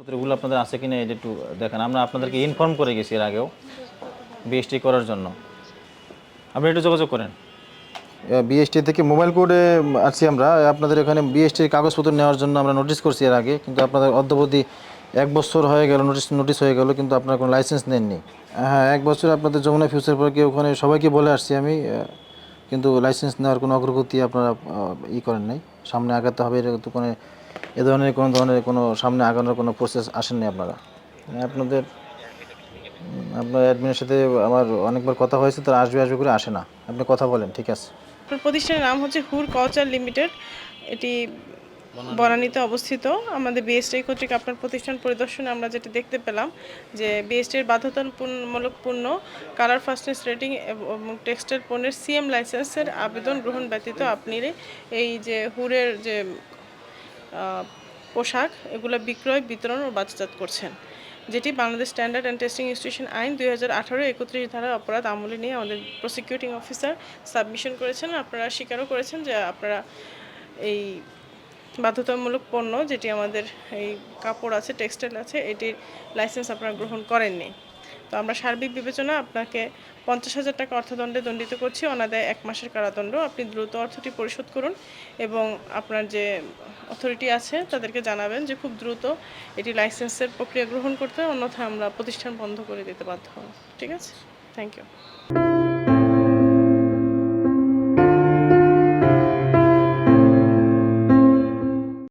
পত্রগুলো আপনাদের আছে কিনা এটা একটু দেখেন। আমরা আপনাদেরকে ইনফর্ম করে গেছি এর আগেও বিএসটি করার জন্য। আপনি একটু যোগাযোগ করেন। বিএসটি থেকে মোবাইল কোডে আছি আমরা। আপনাদের এখানে বিএসটির কাগজপত্র নেওয়ার জন্য আমরা নোটিশ করছি এর আগে, কিন্তু আপনাদের অদ্যাবধি 1 বছর হয়ে গেল, নোটিশ হয়ে গেল, কিন্তু আপনারা কোনো লাইসেন্স নেননি। হ্যাঁ, 1 বছর আপনাদের যমুনা ফিউচার পার্কে ওখানে সবাইকে বলে আসছি আমি, কিন্তু লাইসেন্স নেওয়ার কোনো অগ্রগতি আপনারা করেন নাই। সামনে আগাতে হবে তো কোনো কোনো সামনে আগানোর কোনো প্রসেস আসেননি আপনারা। আপনাদের আপনার অ্যাডমিনের সাথে আমার অনেকবার কথা হয়েছে, তারা আসবে আসবে করে আসে না। আপনি কথা বলেন, ঠিক আছে। প্রতিষ্ঠানের নাম হচ্ছে হুর কালচার লিমিটেড। এটি বনানীতে অবস্থিত। আমাদের বিএসটি কর্তৃক আপনার প্রতিষ্ঠান পরিদর্শনে আমরা যেটা দেখতে পেলাম যে বিএসটির বাধ্যতামূলক পণ্য, কালার ফাস্টনেস রেটিং এবং টেক্সটাইল পণ্যের সিএম লাইসেন্সের আবেদন গ্রহণ ব্যতীত আপনি এই যে হুরের যে পোশাক এগুলো বিক্রয়, বিতরণ ও বাজারজাত করছেন, যেটি Bangladesh standard and testing institution আইন 2018 31 ধারা অপরাধ আমলে নিয়ে আমাদের প্রসিকিউটিং অফিসার সাবমিশন করেছেন। আপনারা স্বীকারও করেছেন যে আপনারা এই বাধ্যতামূলক পণ্য, যেটি আমাদের এই কাপড় আছে, টেক্সটাইল আছে, এটির লাইসেন্স আপনারা গ্রহণ করেননি। তো আমরা সার্বিক বিবেচনা আপনাকে 50,000 টাকা অর্থদণ্ডে দণ্ডিত করছি, অনাদায়ে 1 মাসের কারাদণ্ড। আপনি দ্রুত অর্থটি পরিশোধ করুন এবং আপনার যে অথরিটি আছে তাদেরকে জানাবেন যে খুব দ্রুত এটি লাইসেন্সের প্রক্রিয়া গ্রহণ করতে, অন্যথায় আমরা প্রতিষ্ঠান বন্ধ করে দিতে বাধ্য হব। ঠিক আছে, থ্যাংক ইউ।